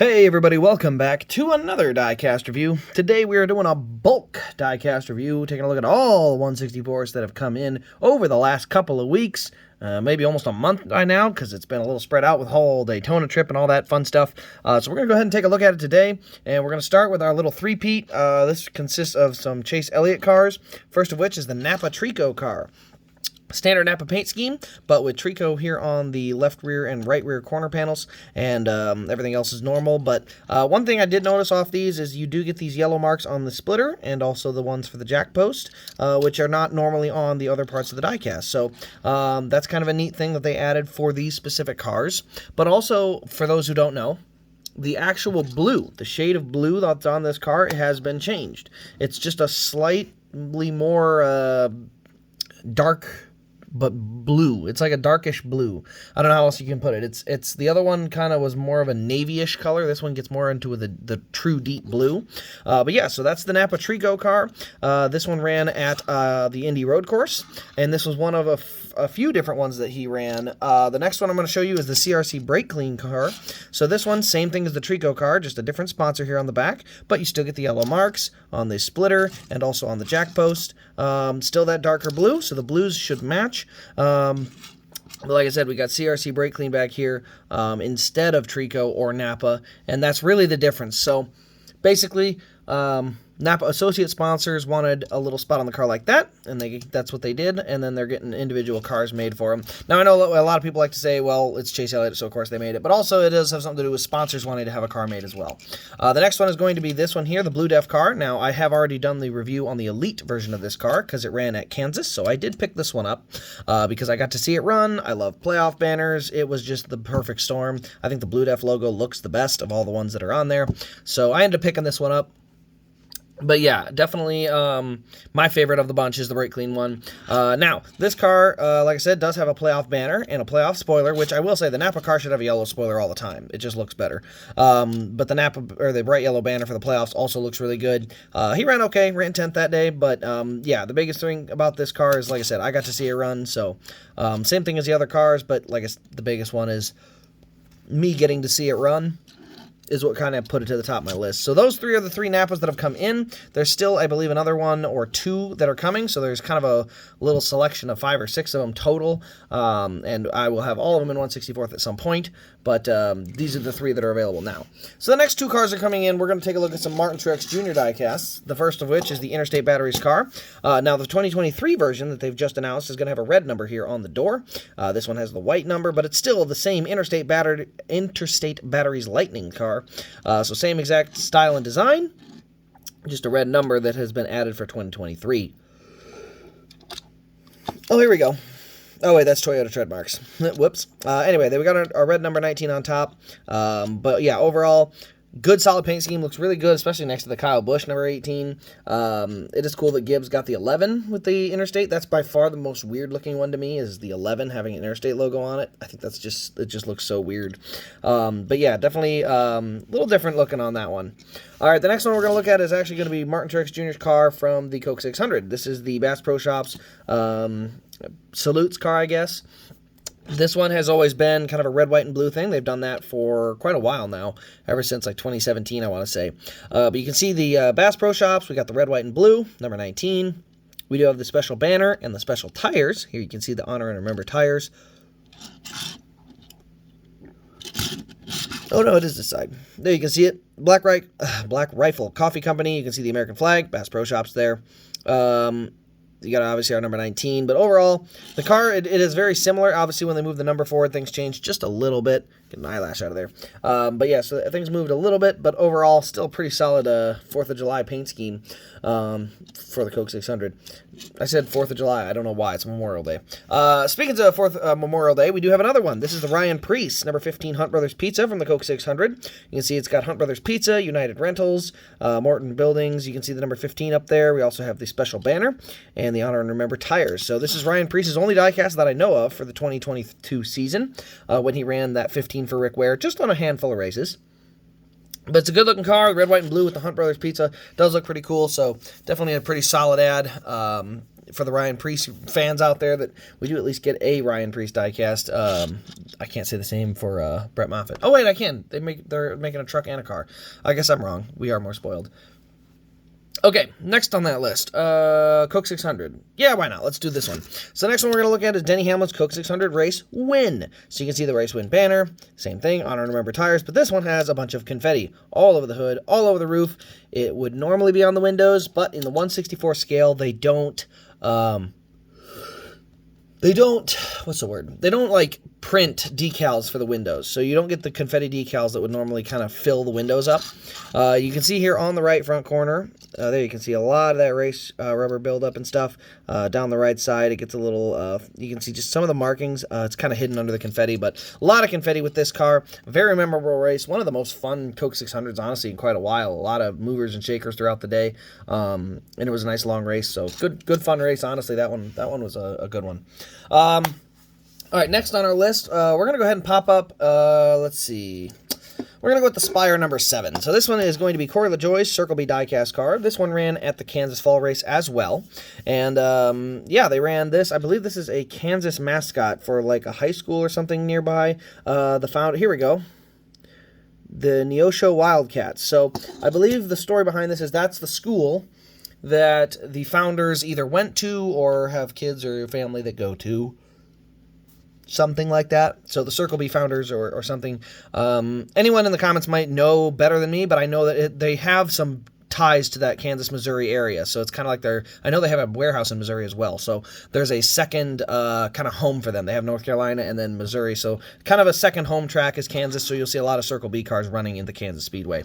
Hey everybody, welcome back to another Diecast review. Today we are doing a bulk Diecast review, taking a look at all the 164s that have come in over the last couple of weeks, maybe almost a month by now, because it's been a little spread out with the whole Daytona trip and all that fun stuff. So we're going to go ahead and take a look at it today, and we're going to start with our little three-peat. This consists of some Chase Elliott cars, first of which is the Napa Trico car. Standard Napa paint scheme, but with Trico here on the left rear and right rear corner panels, and everything else is normal. But one thing I did notice off these is you do get these yellow marks on the splitter, and also the ones for the jack post, which are not normally on the other parts of the diecast. So that's kind of a neat thing that they added for these specific cars. But also, for those who don't know, the actual blue, the shade of blue that's on this car, has been changed. It's just a slightly more dark, but blue. It's like a darkish blue. I don't know how else you can put it. It's the other one kind of was more of a navy-ish color. This one gets more into the true deep blue. But yeah, so that's the Napa Trico car. This one ran at the Indy Road Course, and this was one of a few different ones that he ran. The next one I'm going to show you is the CRC Brake Clean car. So this one, same thing as the Trico car, just a different sponsor here on the back, but you still get the yellow marks on the splitter and also on the jack post. Still that darker blue, so the blues should match. But like I said, we got CRC Brake Clean back here instead of Trico or Napa, and that's really the difference. So basically, Napa associate sponsors wanted a little spot on the car like that, and that's what they did, and then they're getting individual cars made for them. Now, I know a lot of people like to say, well, it's Chase Elliott, so of course they made it, but also it does have something to do with sponsors wanting to have a car made as well. The next one is going to be this one here, the Blue Def car. Now, I have already done the review on the Elite version of this car, because it ran at Kansas, so I did pick this one up, because I got to see it run. I love playoff banners. It was just the perfect storm. I think the Blue Def logo looks the best of all the ones that are on there, so I ended up picking this one up. But yeah, definitely my favorite of the bunch is the Brake Clean one. Now, this car, like I said, does have a playoff banner and a playoff spoiler, which I will say the Napa car should have a yellow spoiler all the time. It just looks better. But the Napa, or the bright yellow banner for the playoffs also looks really good. He ran okay, ran 10th that day, but yeah, the biggest thing about this car is, like I said, I got to see it run, so same thing as the other cars, but the biggest one is me getting to see it run is what kind of put it to the top of my list. So those three are the three Napas that have come in. There's still, I believe, another one or two that are coming, so there's kind of a little selection of 5 or 6 of them total, and I will have all of them in 1/64th at some point, but these are the 3 that are available now. So the next 2 cars are coming in. We're going to take a look at some Martin Truex Jr. diecasts, the first of which is the Interstate Batteries car. Now, the 2023 version that they've just announced is going to have a red number here on the door. This one has the white number, but it's still the same Interstate Batteries Lightning car. So same exact style and design, just a red number that has been added for 2023. Oh, here we go. Oh, wait, that's Toyota trademarks. Whoops. Anyway, we got a red number 19 on top. But yeah, overall, good solid paint scheme. Looks really good, especially next to the Kyle Busch number 18. It is cool that Gibbs got the 11 with the Interstate. That's by far the most weird looking one to me, is the 11 having an Interstate logo on it. I think it just looks so weird. But yeah, definitely a little different looking on that one. All right, the next one we're going to look at is actually going to be Martin Truex Jr.'s car from the Coke 600. This is the Bass Pro Shops Salutes car, I guess. This one has always been kind of a red, white, and blue thing. They've done that for quite a while now, ever since like 2017, I want to say. But you can see the Bass Pro Shops. We got the red, white, and blue, number 19. We do have the special banner and the special tires. Here you can see the Honor and Remember tires. Oh no, it is this side. There you can see it. Black Rifle Coffee Company. You can see the American flag. Bass Pro Shops there. You got obviously our number 19, but overall, the car, it is very similar. Obviously, when they move the number forward, things change just a little bit. Get an eyelash out of there. But yeah, so things moved a little bit, but overall, still pretty solid 4th of July paint scheme for the Coke 600. I said 4th of July. I don't know why. It's Memorial Day. Speaking of Memorial Day, we do have another one. This is the Ryan Preece, number 15 Hunt Brothers Pizza from the Coke 600. You can see it's got Hunt Brothers Pizza, United Rentals, Morton Buildings. You can see the number 15 up there. We also have the special banner and the Honor and Remember tires. So this is Ryan Preece's only diecast that I know of for the 2022 season, when he ran that 15 for Rick Ware, just on a handful of races. But it's a good-looking car, red, white, and blue with the Hunt Brothers Pizza. Does look pretty cool, so definitely a pretty solid ad. for the Ryan Preece fans out there that we do at least get a Ryan Preece diecast. I can't say the same for Brett Moffitt. Oh wait, I can. They're making a truck and a car. I guess I'm wrong. We are more spoiled. Okay, next on that list, Coke 600. Yeah, why not? Let's do this one. So the next one we're going to look at is Denny Hamlin's Coke 600 Race Win. So you can see the Race Win banner. Same thing, Honor and Remember tires, but this one has a bunch of confetti all over the hood, all over the roof. It would normally be on the windows, but in the 1/64 scale, they don't, what's the word? They don't, like, print decals for the windows, so you don't get the confetti decals that would normally kind of fill the windows up. You can see here on the right front corner, there you can see a lot of that race rubber buildup and stuff. Down the right side, it gets a little, you can see just some of the markings. It's kind of hidden under the confetti, but a lot of confetti with this car. Very memorable race. One of the most fun Coke 600s, honestly, in quite a while. A lot of movers and shakers throughout the day, and it was a nice long race, so good fun race, honestly. That one was a good one. All right, next on our list, we're going to go ahead and pop up, let's see. We're going to go with the Spire number 7. So this one is going to be Corey LaJoie's Circle B diecast car. This one ran at the Kansas Fall Race as well. And, yeah, they ran this. I believe this is a Kansas mascot for, like, a high school or something nearby. Here we go. The Neosho Wildcats. So I believe the story behind this is that's the school that the founders either went to or have kids or family that go to. Something like that. So the Circle B founders or something. Anyone in the comments might know better than me, but I know that they have some ties to that Kansas, Missouri area. So it's kind of like I know they have a warehouse in Missouri as well. So there's a second kind of home for them. They have North Carolina and then Missouri. So kind of a second home track is Kansas. So you'll see a lot of Circle B cars running in the Kansas Speedway.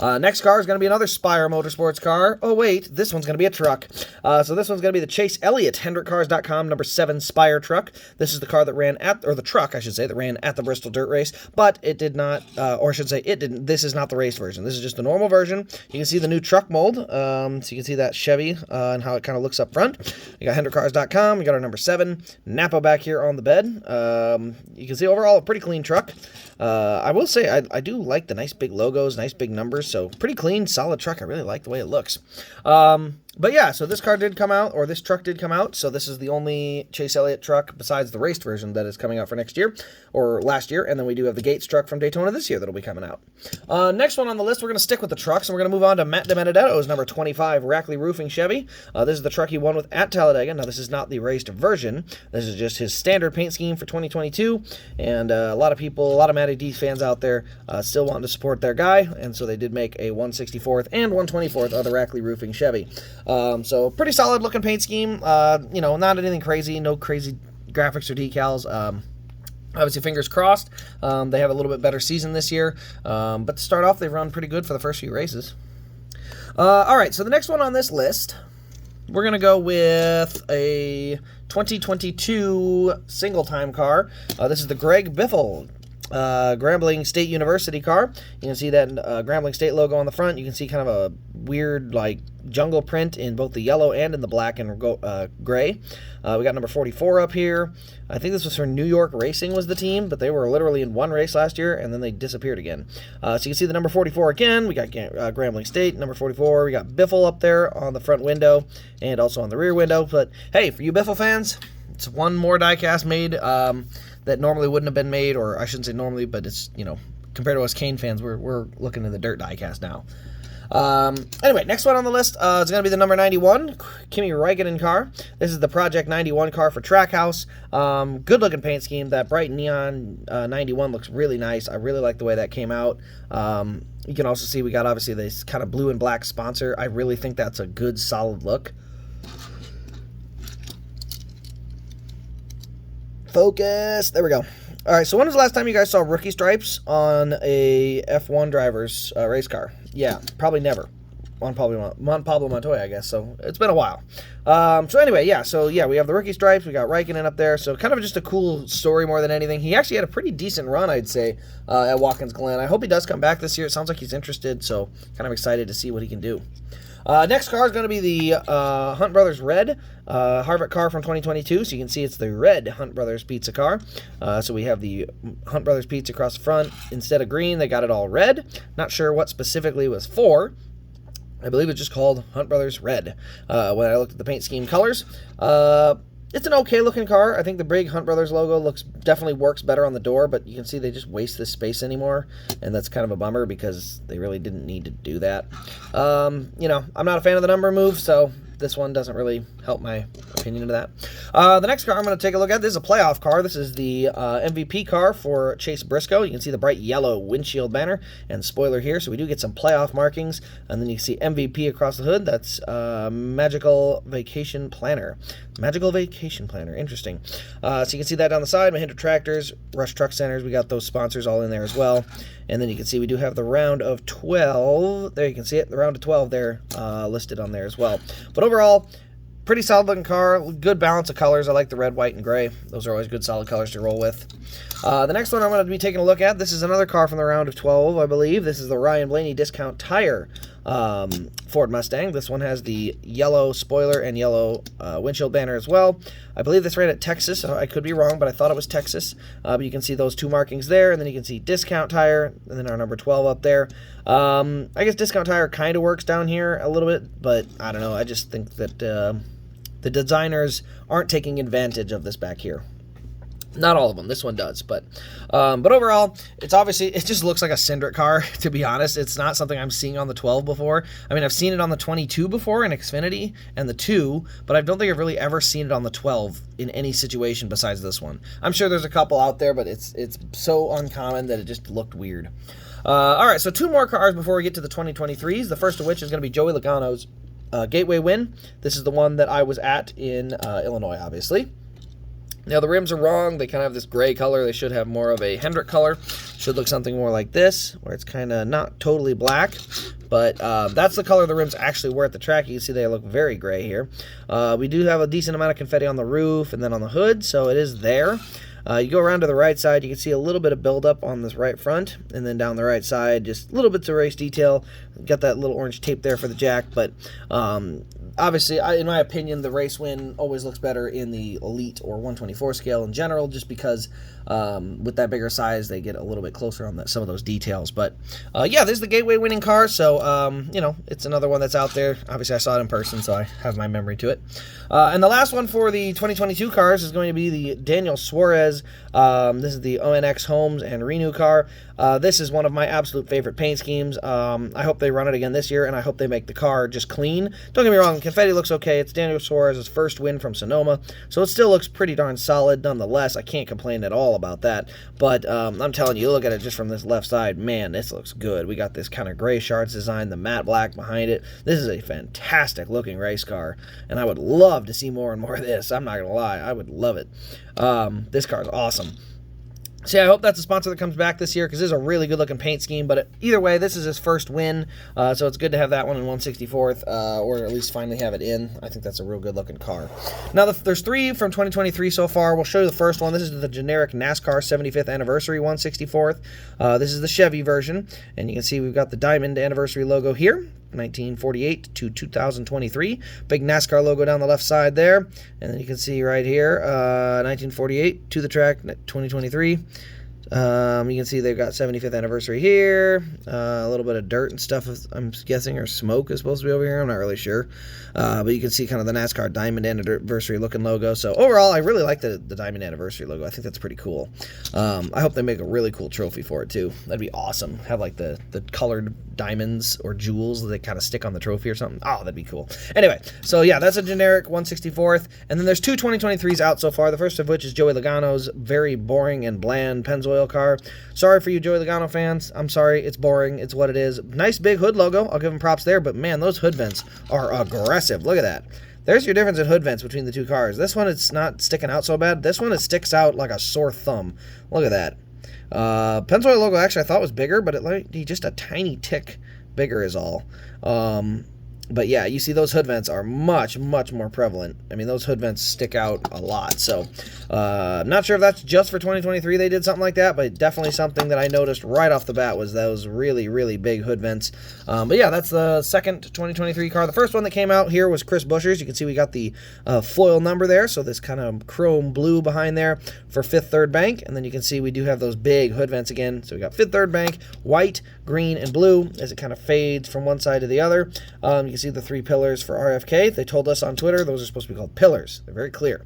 Next car is going to be another Spire Motorsports car. Oh, wait, this one's going to be a truck. So this one's going to be the Chase Elliott HendrickCars.com number 7 Spire truck. This is the car that ran the truck, I should say, that ran at the Bristol Dirt Race, but it did not, or I should say it didn't. This is not the race version. This is just the normal version. You can see the new truck mold. So you can see that Chevy and how it kind of looks up front. You got HendrickCars.com. You got our number 7 Napa back here on the bed. You can see overall a pretty clean truck. I will say I do like the nice big logos, nice big numbers. So pretty clean, solid truck. I really like the way it looks. But yeah, so this car did come out, or this truck did come out. So this is the only Chase Elliott truck besides the raced version that is coming out for next year, or last year. And then we do have the Gates truck from Daytona this year that'll be coming out. Next one on the list, we're going to stick with the trucks, and we're going to move on to Matt DiBenedetto's number 25 Rackley Roofing Chevy. This is the truck he won with at Talladega. Now, this is not the raced version. This is just his standard paint scheme for 2022. And a lot of people, a lot of Matty D fans out there still wanting to support their guy. And so they did make a 164th and 124th of the Rackley Roofing Chevy. So pretty solid looking paint scheme. You know, not anything crazy, no crazy graphics or decals. Obviously, fingers crossed. They have a little bit better season this year. But to start off, they've run pretty good for the first few races. All right, so the next one on this list, we're going to go with a 2022 single-time car. This is the Greg Biffle Grambling State University car. You can see that Grambling State logo on the front. You can see kind of a weird, like, jungle print in both the yellow and in the black and gray. We got number 44 up here. I think this was for New York Racing was the team, but they were literally in one race last year, and then they disappeared again. So you can see the number 44 again. We got Grambling State, number 44. We got Biffle up there on the front window and also on the rear window. But, hey, for you Biffle fans, it's one more diecast made that normally wouldn't have been made, or I shouldn't say normally, but it's, you know, compared to us Kane fans, we're looking at the dirt diecast now. Anyway, next one on the list is going to be the number 91 Kimi Räikkönen car. This is the Project 91 car for Trackhouse. Good looking paint scheme. That bright neon 91 looks really nice. I really like the way that came out. You can also see we got obviously this kind of blue and black sponsor. I really think that's a good solid look. Focus. There we go. All right, so when was the last time you guys saw rookie stripes on a F1 driver's race car? Yeah, probably never. Juan Pablo Montoya, I guess. So it's been a while. So anyway, yeah. So yeah, we have the rookie stripes. We got Räikkönen up there. So kind of just a cool story more than anything. He actually had a pretty decent run, I'd say, at Watkins Glen. I hope he does come back this year. It sounds like he's interested. So kind of excited to see what he can do. Next car is going to be the Hunt Brothers Red Harvick car from 2022. So you can see it's the red Hunt Brothers Pizza car. So we have the Hunt Brothers Pizza across the front. Instead of green, they got it all red. Not sure what specifically was for. I believe it's just called Hunt Brothers Red. When I looked at the paint scheme colors, it's an okay looking car. I think the big Hunt Brothers logo definitely works better on the door, but you can see they just waste this space anymore, and that's kind of a bummer because they really didn't need to do that. You know, I'm not a fan of the number move, so this one doesn't really help my opinion of that. The next car I'm going to take a look at, this is a playoff car. This is the MVP car for Chase Briscoe. You can see the bright yellow windshield banner and spoiler here, so we do get some playoff markings. And then you can see MVP across the hood. That's Magical Vacation Planner. Magical Vacation Planner, interesting. So you can see that down the side. Mahindra Tractors, Rush Truck Centers, we got those sponsors all in there as well. And then you can see we do have the round of 12. There you can see it, the round of 12 there listed on there as well. But overall, pretty solid looking car, good balance of colors. I like the red, white, and gray. Those are always good solid colors to roll with. The next one I'm going to be taking a look at, this is another car from the round of 12, I believe. This is the Ryan Blaney Discount Tire Ford Mustang. This one has the yellow spoiler and yellow windshield banner as well. I believe this ran at Texas. I could be wrong, but I thought it was Texas. But you can see those two markings there, and then you can see Discount Tire, and then our number 12 up there. I guess Discount Tire kind of works down here a little bit, but I don't know. I just think that the designers aren't taking advantage of this back here. Not all of them. This one does, but overall, it just looks like a Cindric car, to be honest. It's not something I'm seeing on the 12 before. I mean, I've seen it on the 22 before in Xfinity and the 2, but I don't think I've really ever seen it on the 12 in any situation besides this one. I'm sure there's a couple out there, but it's so uncommon that it just looked weird. All right, so two more cars before we get to the 2023s, the first of which is going to be Joey Logano's Gateway win. This is the one that I was at in Illinois, obviously. Now, the rims are wrong. They kind of have this gray color. They should have more of a Hendrick color. Should look something more like this, where it's kind of not totally black. But that's the color the rims actually were at the track. You can see they look very gray here. We do have a decent amount of confetti on the roof and then on the hood, so it is there. You go around to the right side, you can see a little bit of buildup on this right front, and then down the right side, just little bits of race detail. Got that little orange tape there for the jack, but obviously, in my opinion, the race win always looks better in the Elite or 124 scale in general, just because with that bigger size, they get a little bit closer on some of those details. But yeah, this is the Gateway winning car, so you know, it's another one that's out there. Obviously, I saw it in person, so I have my memory to it. And the last one for the 2022 cars is going to be the Daniel Suarez. This is the ONX Homes and Renew car. This is one of my absolute favorite paint schemes. I hope they run it again this year, and I hope they make the car just clean. Don't get me wrong, confetti looks okay. It's Daniel Suarez's first win from Sonoma, so it still looks pretty darn solid nonetheless. I can't complain at all about that, but I'm telling you, look at it just from this left side. Man, this looks good. We got this kind of gray shards design, the matte black behind it. This is a fantastic looking race car, and I would love to see more and more of this. I'm not going to lie. I would love it. This car is awesome. So yeah, I hope that's a sponsor that comes back this year, because this is a really good-looking paint scheme. But either way, this is his first win, so it's good to have that one in 164th, or at least finally have it in. I think that's a real good-looking car. Now, there's three from 2023 so far. We'll show you the first one. This is the generic NASCAR 75th Anniversary 164th. This is the Chevy version, and you can see we've got the Diamond Anniversary logo here. 1948 to 2023. Big NASCAR logo down the left side there. And then you can see right here, 1948 to the track, 2023. You can see they've got 75th anniversary here. A little bit of dirt and stuff, I'm guessing, or smoke is supposed to be over here. I'm not really sure. But you can see kind of the NASCAR Diamond Anniversary looking logo. So overall, I really like the Diamond Anniversary logo. I think that's pretty cool. I hope they make a really cool trophy for it too. That'd be awesome. Have like the colored diamonds or jewels that kind of stick on the trophy or something. Oh, that'd be cool. Anyway, so yeah, that's a generic 164th. And then there's two 2023s out so far. The first of which is Joey Logano's very boring and bland Pennzoil car. Sorry for you Joey Logano fans. I'm sorry. It's boring. It's what it is. Nice big hood logo. I'll give him props there. But man, those hood vents are aggressive. Look at that. There's your difference in hood vents between the two cars. This one, it's not sticking out so bad. This one, it sticks out like a sore thumb. Look at that. Pennzoil logo actually I thought was bigger, but it might be just a tiny tick bigger is all. But yeah, you see those hood vents are much, much more prevalent. I mean, those hood vents stick out a lot. So I'm not sure if that's just for 2023 they did something like that, but definitely something that I noticed right off the bat was those really, really big hood vents. But yeah, that's the second 2023 car. The first one that came out here was Chris Buescher's. You can see we got the foil number there, so this kind of chrome blue behind there for Fifth Third Bank. And then you can see we do have those big hood vents again. So we got Fifth Third Bank, white, green, and blue as it kind of fades from one side to the other. You can see the 3 pillars for RFK. They told us on Twitter those are supposed to be called pillars. They're very clear.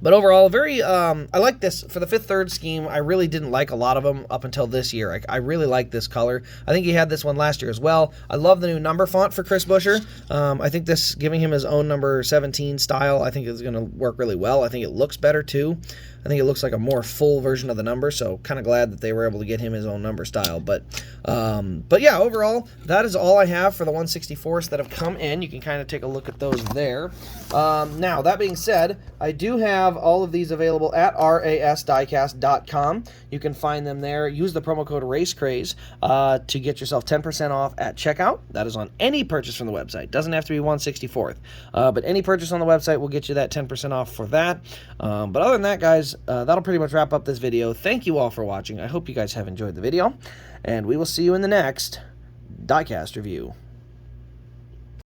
But overall, I like this. For the Fifth Third scheme, I really didn't like a lot of them up until this year. I really like this color. I think he had this one last year as well. I love the new number font for Chris Buescher. I think this, giving him his own number 17 style, I think is going to work really well. I think it looks better too. I think it looks like a more full version of the number, so kind of glad that they were able to get him his own number style. But yeah, overall, that is all I have for the 164s that have come in. You can kind of take a look at those there. Now, that being said, I do have all of these available at rasdiecast.com. You can find them there. Use the promo code RACECRAZE to get yourself 10% off at checkout. That is on any purchase from the website. Doesn't have to be 164th. But any purchase on the website will get you that 10% off for that. But other than that, guys, that'll pretty much wrap up this video. Thank you all for watching. I hope you guys have enjoyed the video, and we will see you in the next Diecast review.